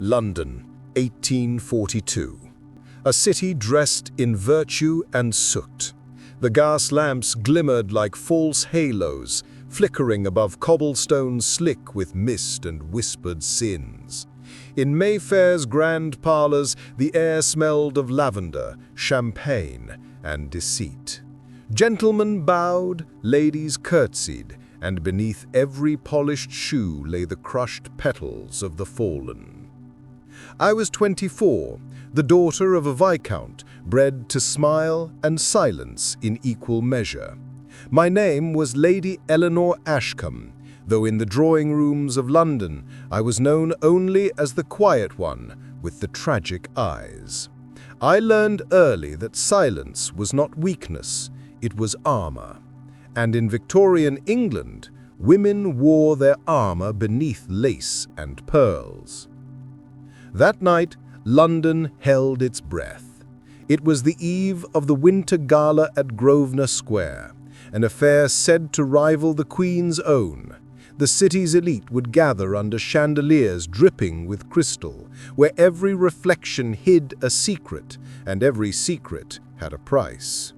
London, 1842. A city dressed in virtue and soot. The gas lamps glimmered like false halos, flickering above cobblestones slick with mist and whispered sins. In Mayfair's grand parlors, the air smelled of lavender, champagne, and deceit. Gentlemen bowed, ladies curtsied, and beneath every polished shoe lay the crushed petals of the fallen. I was 24, the daughter of a viscount, bred to smile and silence in equal measure. My name was Lady Eleanor Ashcombe, though in the drawing rooms of London I was known only as the quiet one with the tragic eyes. I learned early that silence was not weakness, it was armor. And in Victorian England, women wore their armor beneath lace and pearls. That night, London held its breath. It was the eve of the winter gala at Grosvenor Square, an affair said to rival the Queen's own. The city's elite would gather under chandeliers dripping with crystal, where every reflection hid a secret, and every secret had a price.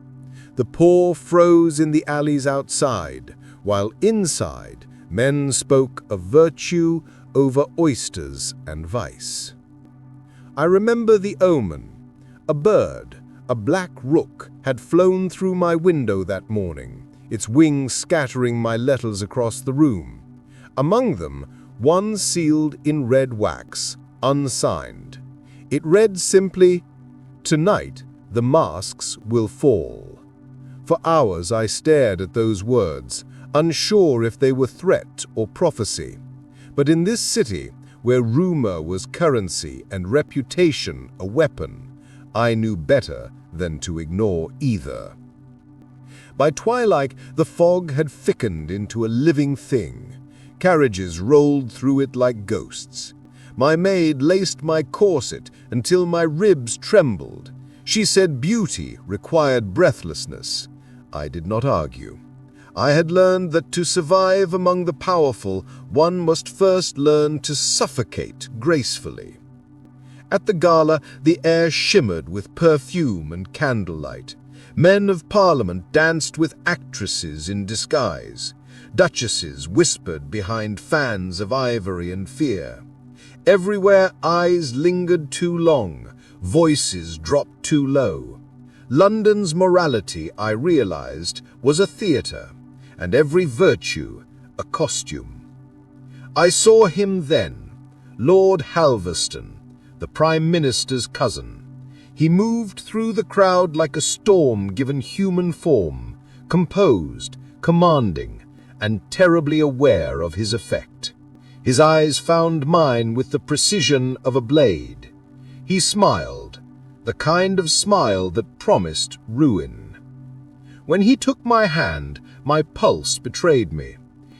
The poor froze in the alleys outside, while inside men spoke of virtue over oysters and vice. I remember the omen. A bird, a black rook, had flown through my window that morning, its wings scattering my letters across the room. Among them, one sealed in red wax, unsigned. It read simply, "Tonight the masks will fall." For hours I stared at those words, unsure if they were threat or prophecy. But in this city, where rumor was currency and reputation a weapon, I knew better than to ignore either. By twilight, the fog had thickened into a living thing. Carriages rolled through it like ghosts. My maid laced my corset until my ribs trembled. She said beauty required breathlessness. I did not argue. I had learned that to survive among the powerful, one must first learn to suffocate gracefully. At the gala, the air shimmered with perfume and candlelight. Men of Parliament danced with actresses in disguise. Duchesses whispered behind fans of ivory and fear. Everywhere eyes lingered too long, voices dropped too low. London's morality, I realized, was a theater, and every virtue a costume. I saw him then, Lord Halverston, the Prime Minister's cousin. He moved through the crowd like a storm given human form, composed, commanding, and terribly aware of his effect. His eyes found mine with the precision of a blade. He smiled, the kind of smile that promised ruin. When he took my hand, my pulse betrayed me.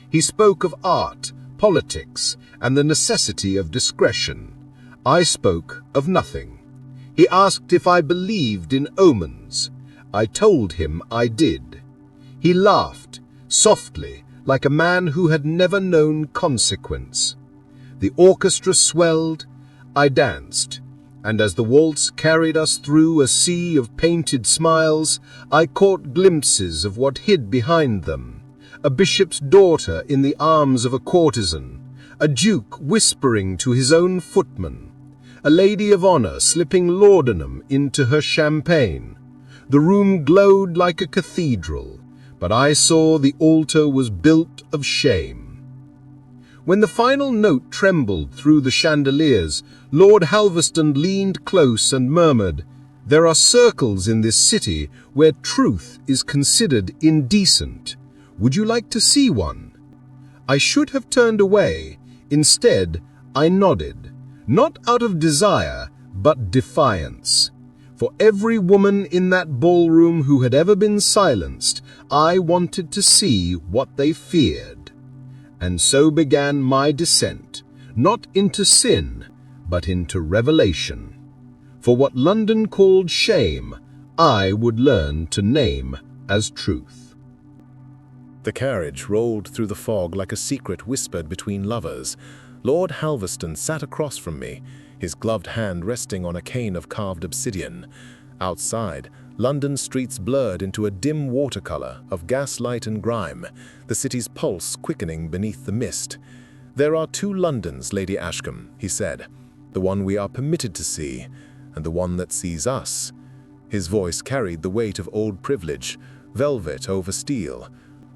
He spoke of art, politics, and the necessity of discretion. I spoke of nothing. He asked if I believed in omens. I told him I did. He laughed, softly, like a man who had never known consequence. The orchestra swelled, I danced, and as the waltz carried us through a sea of painted smiles, I caught glimpses of what hid behind them. A bishop's daughter in the arms of a courtesan, a duke whispering to his own footman, a lady of honor slipping laudanum into her champagne. The room glowed like a cathedral, but I saw the altar was built of shame. When the final note trembled through the chandeliers, Lord Halverston leaned close and murmured, "There are circles in this city where truth is considered indecent. Would you like to see one?" I should have turned away. Instead, I nodded, not out of desire, but defiance. For every woman in that ballroom who had ever been silenced, I wanted to see what they feared. And so began my descent, not into sin, but into revelation. For what London called shame, I would learn to name as truth. The carriage rolled through the fog like a secret whispered between lovers. Lord Halverston sat across from me, his gloved hand resting on a cane of carved obsidian. Outside, London's streets blurred into a dim watercolor of gaslight and grime, the city's pulse quickening beneath the mist. "There are two Londons, Lady Ashcombe," he said. "The one we are permitted to see, and the one that sees us." His voice carried the weight of old privilege, velvet over steel.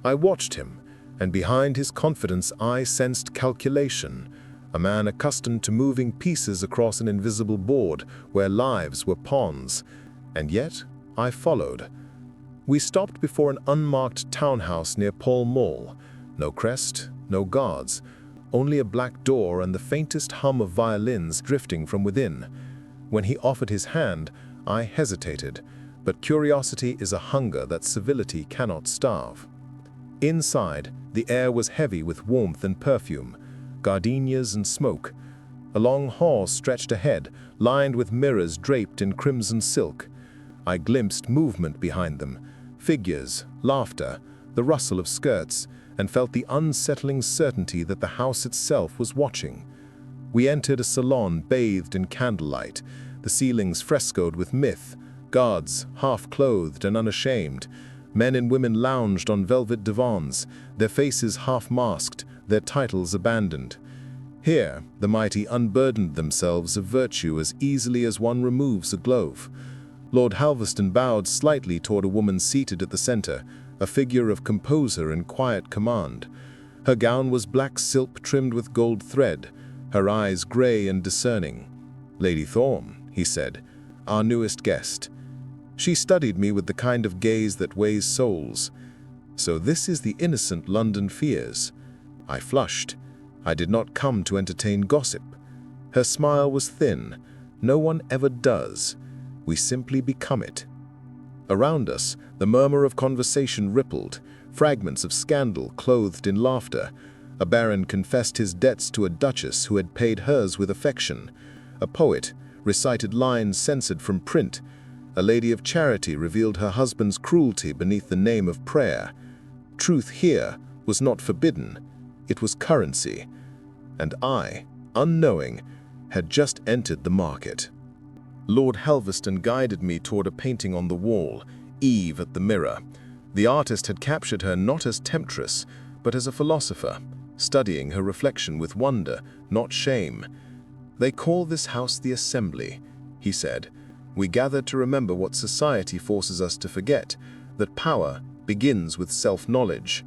I watched him, and behind his confidence I sensed calculation, a man accustomed to moving pieces across an invisible board where lives were pawns. And yet, I followed. We stopped before an unmarked townhouse near Pall Mall. No crest, no guards, only a black door and the faintest hum of violins drifting from within. When he offered his hand, I hesitated, but curiosity is a hunger that civility cannot starve. Inside, the air was heavy with warmth and perfume, gardenias and smoke. A long hall stretched ahead, lined with mirrors draped in crimson silk. I glimpsed movement behind them, figures, laughter, the rustle of skirts, and felt the unsettling certainty that the house itself was watching. We entered a salon bathed in candlelight, the ceilings frescoed with myth, guards half-clothed and unashamed. Men and women lounged on velvet divans, their faces half-masked, their titles abandoned. Here, the mighty unburdened themselves of virtue as easily as one removes a glove. Lord Halverston bowed slightly toward a woman seated at the center, a figure of composure and quiet command. Her gown was black silk trimmed with gold thread, her eyes gray and discerning. "Lady Thorne," he said, "our newest guest." She studied me with the kind of gaze that weighs souls. So this is the innocent London fears. I flushed. I did not come to entertain gossip. Her smile was thin. No one ever does. We simply become it. Around us, the murmur of conversation rippled, fragments of scandal clothed in laughter. A baron confessed his debts to a duchess who had paid hers with affection. A poet recited lines censored from print. A lady of charity revealed her husband's cruelty beneath the name of prayer. Truth here was not forbidden. It was currency. And I, unknowing, had just entered the market. Lord Halverston guided me toward a painting on the wall, Eve at the mirror. The artist had captured her not as temptress, but as a philosopher, studying her reflection with wonder, not shame. "They call this house the Assembly," he said. "We gather to remember what society forces us to forget, that power begins with self-knowledge."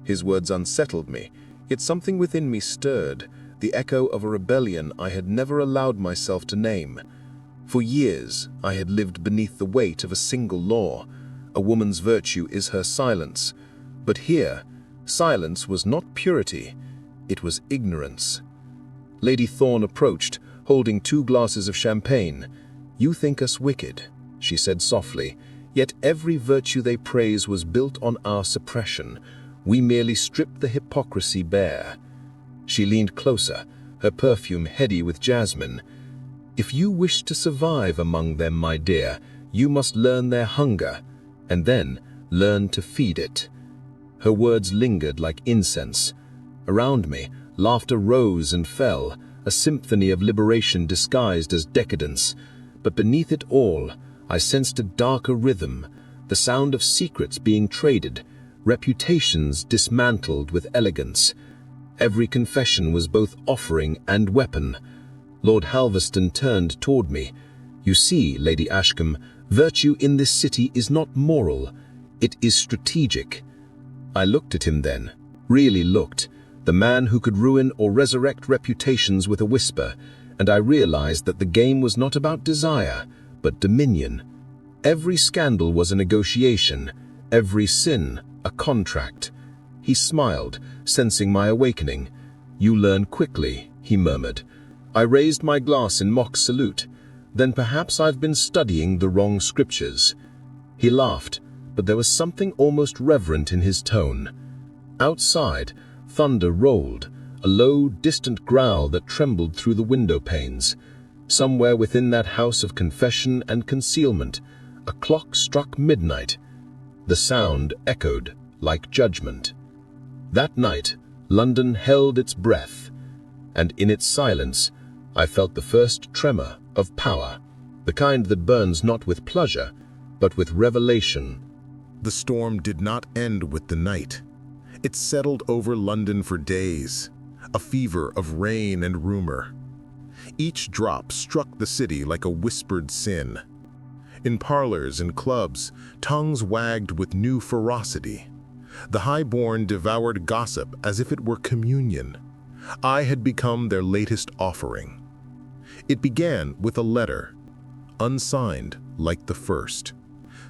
His words unsettled me, yet something within me stirred, the echo of a rebellion I had never allowed myself to name. For years, I had lived beneath the weight of a single law. A woman's virtue is her silence. But here, silence was not purity, it was ignorance. Lady Thorne approached, holding 2 glasses of champagne. "You think us wicked," she said softly, "yet every virtue they praise was built on our suppression. We merely stripped the hypocrisy bare." She leaned closer, her perfume heady with jasmine. "If you wish to survive among them, my dear, you must learn their hunger, and then learn to feed it." Her words lingered like incense. Around me, laughter rose and fell, a symphony of liberation disguised as decadence. But beneath it all, I sensed a darker rhythm, the sound of secrets being traded, reputations dismantled with elegance. Every confession was both offering and weapon. Lord Halverston turned toward me. "You see, Lady Ashcombe, virtue in this city is not moral, it is strategic." I looked at him then, really looked, the man who could ruin or resurrect reputations with a whisper, and I realized that the game was not about desire, but dominion. Every scandal was a negotiation, every sin a contract. He smiled, sensing my awakening. "You learn quickly," he murmured. I raised my glass in mock salute. "Then perhaps I've been studying the wrong scriptures." He laughed, but there was something almost reverent in his tone. Outside, thunder rolled, a low, distant growl that trembled through the window panes. Somewhere within that house of confession and concealment, a clock struck midnight. The sound echoed like judgment. That night, London held its breath, and in its silence, I felt the first tremor of power, the kind that burns not with pleasure, but with revelation. The storm did not end with the night. It settled over London for days, a fever of rain and rumor. Each drop struck the city like a whispered sin. In parlors and clubs, tongues wagged with new ferocity. The highborn devoured gossip as if it were communion. I had become their latest offering. It began with a letter, unsigned like the first,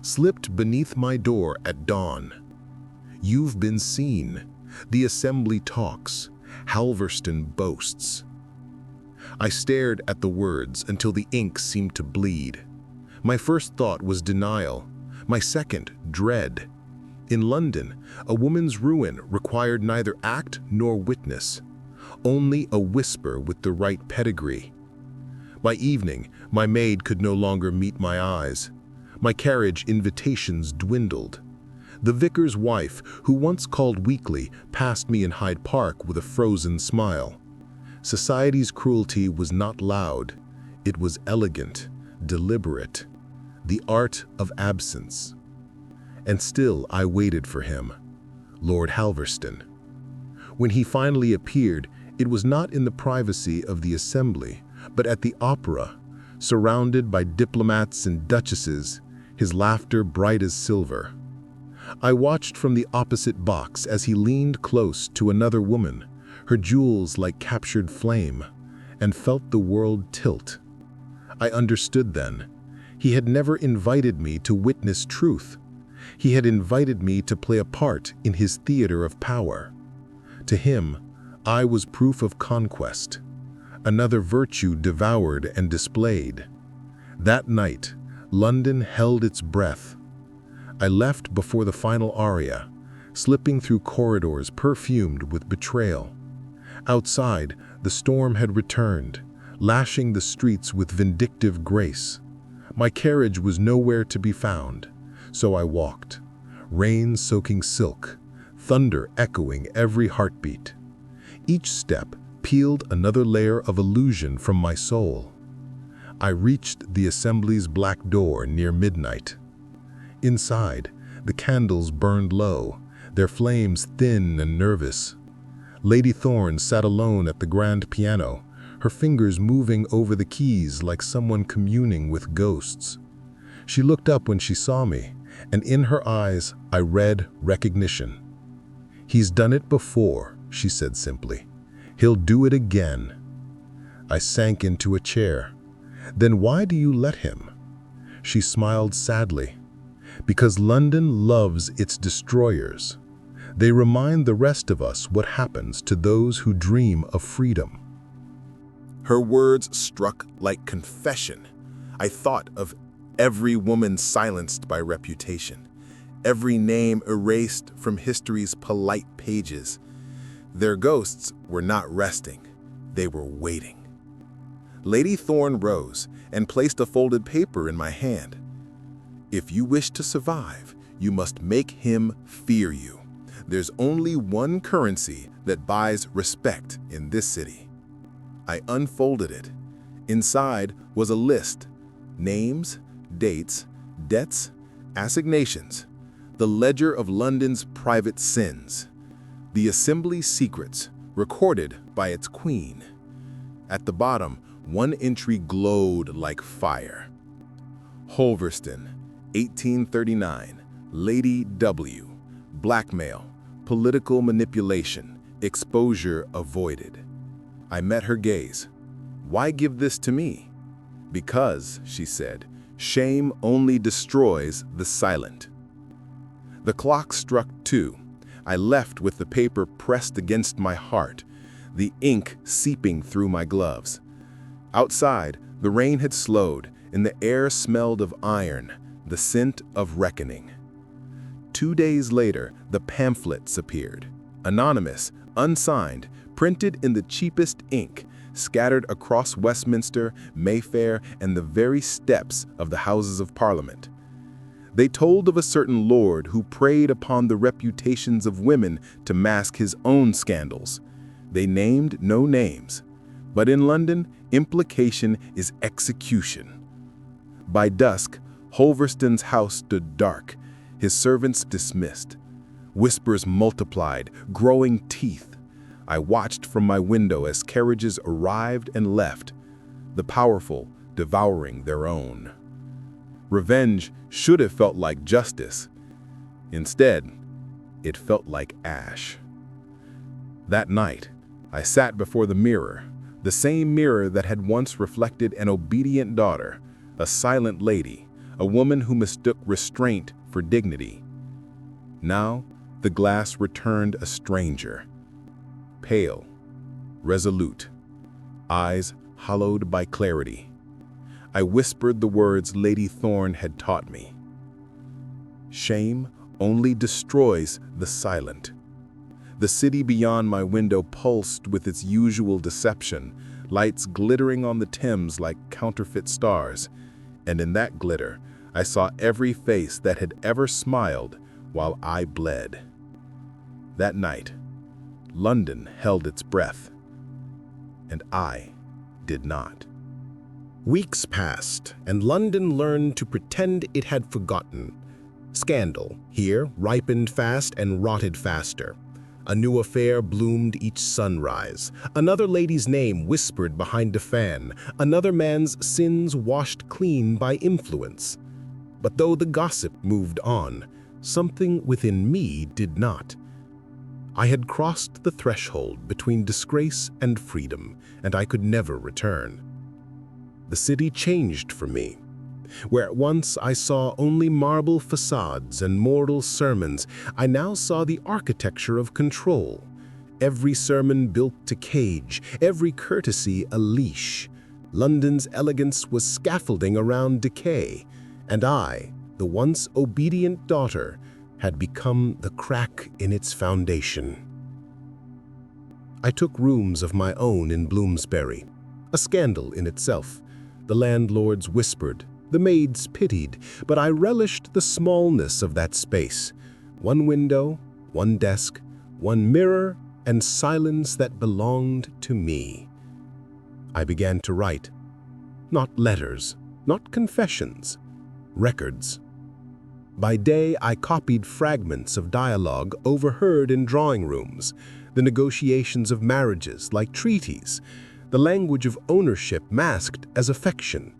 slipped beneath my door at dawn. You've been seen. The assembly talks. Halverston boasts. I stared at the words until the ink seemed to bleed. My first thought was denial. My second, dread. In London, a woman's ruin required neither act nor witness, only a whisper with the right pedigree. By evening, my maid could no longer meet my eyes. My carriage invitations dwindled. The vicar's wife, who once called weekly, passed me in Hyde Park with a frozen smile. Society's cruelty was not loud. It was elegant, deliberate, the art of absence. And still I waited for him, Lord Halverston. When he finally appeared, it was not in the privacy of the assembly, but at the opera, surrounded by diplomats and duchesses, his laughter bright as silver. I watched from the opposite box as he leaned close to another woman, her jewels like captured flame, and felt the world tilt. I understood then. He had never invited me to witness truth. He had invited me to play a part in his theater of power. To him, I was proof of conquest, another virtue devoured and displayed. That night, London held its breath. I left before the final aria, slipping through corridors perfumed with betrayal. Outside, the storm had returned, lashing the streets with vindictive grace. My carriage was nowhere to be found, so I walked, rain soaking silk, thunder echoing every heartbeat. Each step peeled another layer of illusion from my soul. I reached the assembly's black door near midnight. Inside, the candles burned low, their flames thin and nervous. Lady Thorne sat alone at the grand piano, her fingers moving over the keys like someone communing with ghosts. She looked up when she saw me, and in her eyes I read recognition. "He's done it before," she said simply. "He'll do it again." I sank into a chair. "Then why do you let him?" She smiled sadly. "Because London loves its destroyers. They remind the rest of us what happens to those who dream of freedom." Her words struck like confession. I thought of every woman silenced by reputation, every name erased from history's polite pages. Their ghosts were not resting, they were waiting. Lady Thorne rose and placed a folded paper in my hand. "If you wish to survive, you must make him fear you. There's only one currency that buys respect in this city." I unfolded it. Inside was a list: names, dates, debts, assignations, the ledger of London's private sins, the assembly's secrets, recorded by its queen. At the bottom, one entry glowed like fire. Halverston, 1839, Lady W. Blackmail, political manipulation, exposure avoided. I met her gaze. "Why give this to me?" "Because," she said, "shame only destroys the silent." The clock struck 2. I left with the paper pressed against my heart, the ink seeping through my gloves. Outside, the rain had slowed, and the air smelled of iron, the scent of reckoning. 2 days later, the pamphlets appeared. Anonymous, unsigned, printed in the cheapest ink, scattered across Westminster, Mayfair, and the very steps of the Houses of Parliament. They told of a certain lord who preyed upon the reputations of women to mask his own scandals. They named no names, but in London, Implication is execution. By dusk, Holverston's house stood dark, his servants dismissed. Whispers multiplied, growing teeth. I watched from my window as carriages arrived and left, the powerful devouring their own. Revenge should have felt like justice. Instead, it felt like ash. That night, I sat before the mirror, the same mirror that had once reflected an obedient daughter, a silent lady, a woman who mistook restraint for dignity. Now, the glass returned a stranger, pale, resolute, eyes hollowed by clarity. I whispered the words Lady Thorne had taught me. Shame only destroys the silent. The city beyond my window pulsed with its usual deception, lights glittering on the Thames like counterfeit stars, and in that glitter, I saw every face that had ever smiled while I bled. That night, London held its breath, and I did not. Weeks passed, and London learned to pretend it had forgotten. Scandal here ripened fast and rotted faster. A new affair bloomed each sunrise. Another lady's name whispered behind a fan. Another man's sins washed clean by influence. But though the gossip moved on, something within me did not. I had crossed the threshold between disgrace and freedom, and I could never return. The city changed for me. Where at once I saw only marble facades and moral sermons, I now saw the architecture of control. Every sermon built to cage, every courtesy a leash. London's elegance was scaffolding around decay, and I, the once obedient daughter, had become the crack in its foundation. I took rooms of my own in Bloomsbury, a scandal in itself. The landlords whispered, the maids pitied, but I relished the smallness of that space. One window, one desk, one mirror, and silence that belonged to me. I began to write. Not letters, not confessions, records. By day, I copied fragments of dialogue overheard in drawing rooms, the negotiations of marriages like treaties, the language of ownership masked as affection.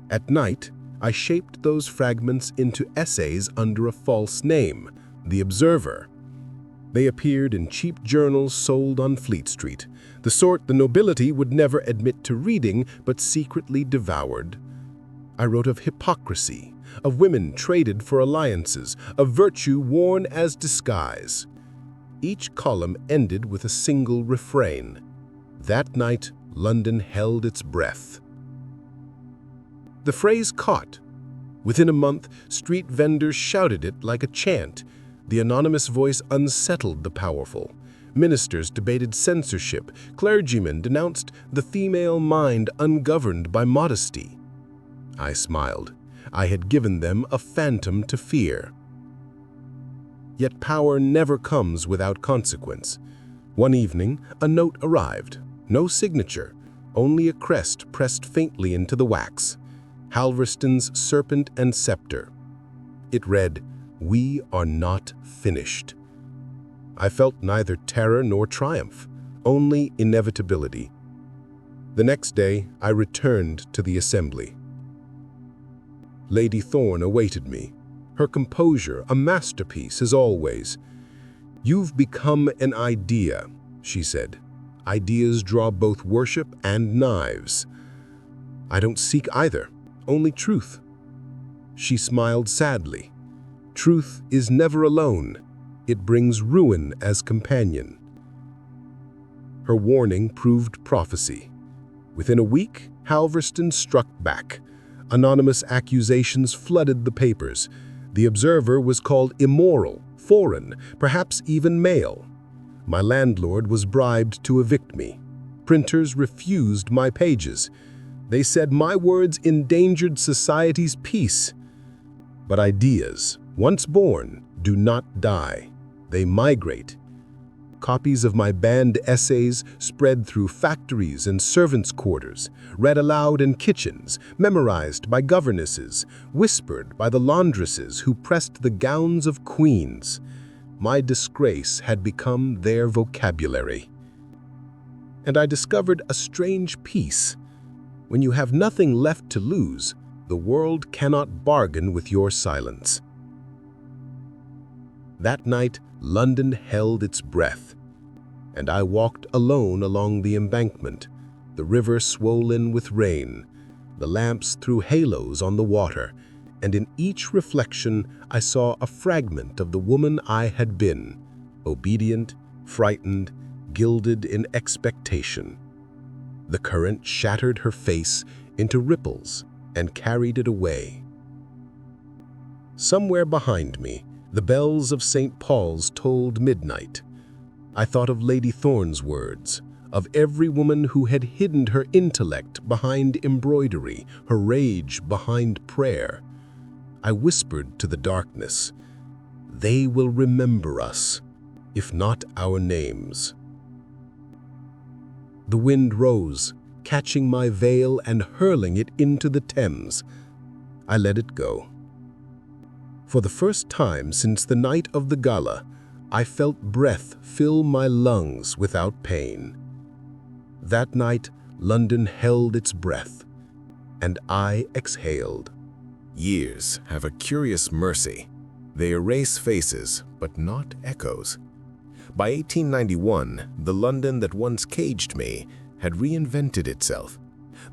At night, I shaped those fragments into essays under a false name, The Observer. They appeared in cheap journals sold on Fleet Street, the sort the nobility would never admit to reading but secretly devoured. I wrote of hypocrisy, of women traded for alliances, of virtue worn as disguise. Each column ended with a single refrain. That night, London held its breath. The phrase caught. Within a month, street vendors shouted it like a chant. The anonymous voice unsettled the powerful. Ministers debated censorship. Clergymen denounced the female mind ungoverned by modesty. I smiled. I had given them a phantom to fear. Yet power never comes without consequence. One evening, a note arrived. No signature, only a crest pressed faintly into the wax. Halverston's serpent and scepter. It read, "We are not finished." I felt neither terror nor triumph, only inevitability. The next day, I returned to the assembly. Lady Thorne awaited me, her composure a masterpiece as always. "You've become an idea," she said. "Ideas draw both worship and knives." "I don't seek either, only truth." She smiled sadly. "Truth is never alone. It brings ruin as companion." Her warning proved prophecy. Within a week, Halverston struck back. Anonymous accusations flooded the papers. The Observer was called immoral, foreign, perhaps even male. My landlord was bribed to evict me. Printers refused my pages. They said my words endangered society's peace. But ideas, once born, do not die. They migrate. Copies of my banned essays spread through factories and servants' quarters, read aloud in kitchens, memorized by governesses, whispered by the laundresses who pressed the gowns of queens. My disgrace had become their vocabulary. And I discovered a strange peace. When you have nothing left to lose, the world cannot bargain with your silence. That night, London held its breath, and I walked alone along the embankment, the river swollen with rain. The lamps threw halos on the water, and in each reflection I saw a fragment of the woman I had been, obedient, frightened, gilded in expectation. The current shattered her face into ripples and carried it away. Somewhere behind me, the bells of St. Paul's tolled midnight. I thought of Lady Thorne's words, of every woman who had hidden her intellect behind embroidery, her rage behind prayer. I whispered to the darkness, "They will remember us, if not our names." The wind rose, catching my veil and hurling it into the Thames. I let it go. For the first time since the night of the gala, I felt breath fill my lungs without pain. That night, London held its breath, and I exhaled. Years have a curious mercy. They erase faces, but not echoes. By 1891, the London that once caged me had reinvented itself.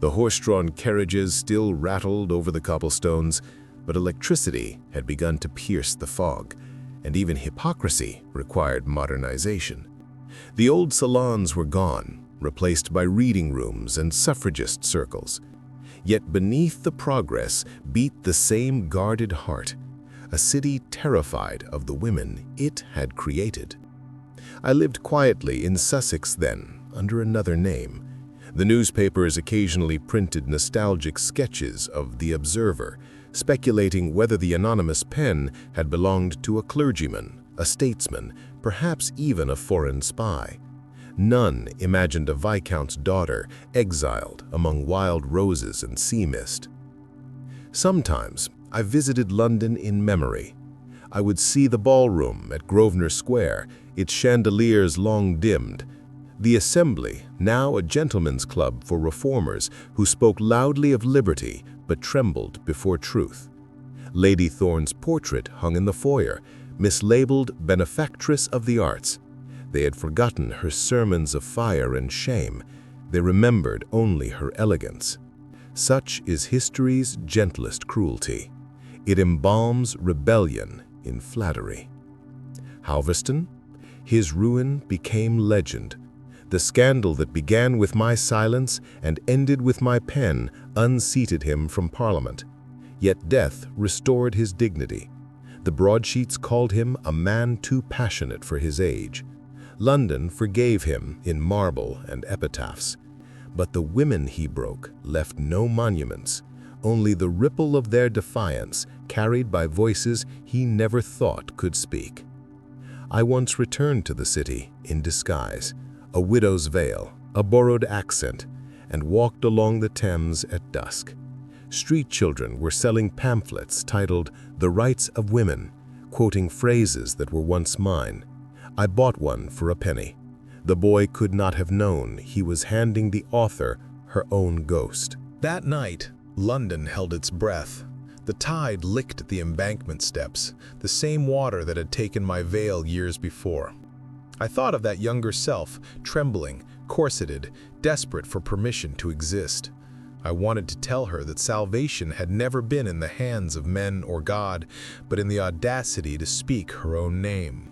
The horse-drawn carriages still rattled over the cobblestones, but electricity had begun to pierce the fog, and even hypocrisy required modernization. The old salons were gone, replaced by reading rooms and suffragist circles. Yet beneath the progress beat the same guarded heart, a city terrified of the women it had created. I lived quietly in Sussex then, under another name. The newspapers occasionally printed nostalgic sketches of The Observer, speculating whether the anonymous pen had belonged to a clergyman, a statesman, perhaps even a foreign spy. None imagined a viscount's daughter exiled among wild roses and sea mist. Sometimes I visited London in memory. I would see the ballroom at Grosvenor Square, its chandeliers long dimmed, the Assembly, now a gentlemen's club for reformers who spoke loudly of liberty but trembled before truth. Lady Thorne's portrait hung in the foyer, mislabeled benefactress of the arts. They had forgotten her sermons of fire and shame. They remembered only her elegance. Such is history's gentlest cruelty. It embalms rebellion in flattery. Halverston? His ruin became legend. The scandal that began with my silence and ended with my pen unseated him from Parliament. Yet death restored his dignity. The broadsheets called him a man too passionate for his age. London forgave him in marble and epitaphs. But the women he broke left no monuments, only the ripple of their defiance carried by voices he never thought could speak. I once returned to the city in disguise, a widow's veil, a borrowed accent, and walked along the Thames at dusk. Street children were selling pamphlets titled "The Rights of Women," quoting phrases that were once mine. I bought one for a penny. The boy could not have known he was handing the author her own ghost. That night, London held its breath. The tide licked the embankment steps, the same water that had taken my veil years before. I thought of that younger self, trembling, corseted, desperate for permission to exist. I wanted to tell her that salvation had never been in the hands of men or God, but in the audacity to speak her own name.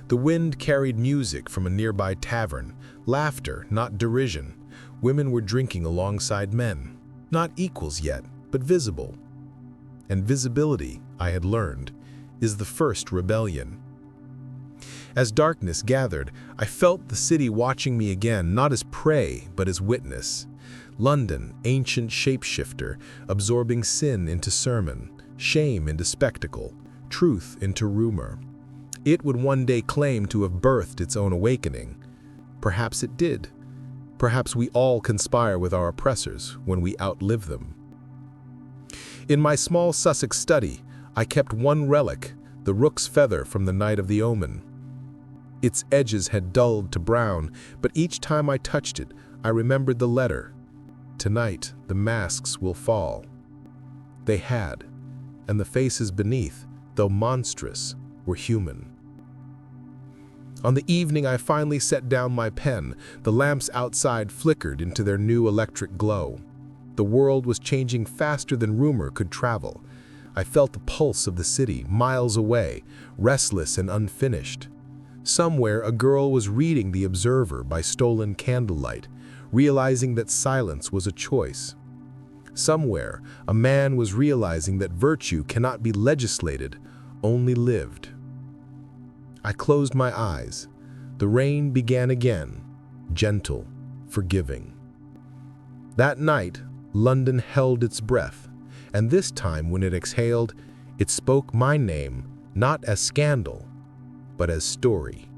The wind carried music from a nearby tavern, laughter, not derision. Women were drinking alongside men, not equals yet, but visible. And visibility, I had learned, is the first rebellion. As darkness gathered, I felt the city watching me again, not as prey, but as witness. London, ancient shapeshifter, absorbing sin into sermon, shame into spectacle, truth into rumor. It would one day claim to have birthed its own awakening. Perhaps it did. Perhaps we all conspire with our oppressors when we outlive them. In my small Sussex study, I kept one relic, the rook's feather from the night of the omen. Its edges had dulled to brown, but each time I touched it, I remembered the letter. Tonight, the masks will fall. They had, and the faces beneath, though monstrous, were human. On the evening I finally set down my pen, the lamps outside flickered into their new electric glow. The world was changing faster than rumor could travel. I felt the pulse of the city, miles away, restless and unfinished. Somewhere a girl was reading The Observer by stolen candlelight, realizing that silence was a choice. Somewhere a man was realizing that virtue cannot be legislated, only lived. I closed my eyes. The rain began again, gentle, forgiving. That night, London held its breath, and this time when it exhaled, it spoke my name not as scandal, but as story.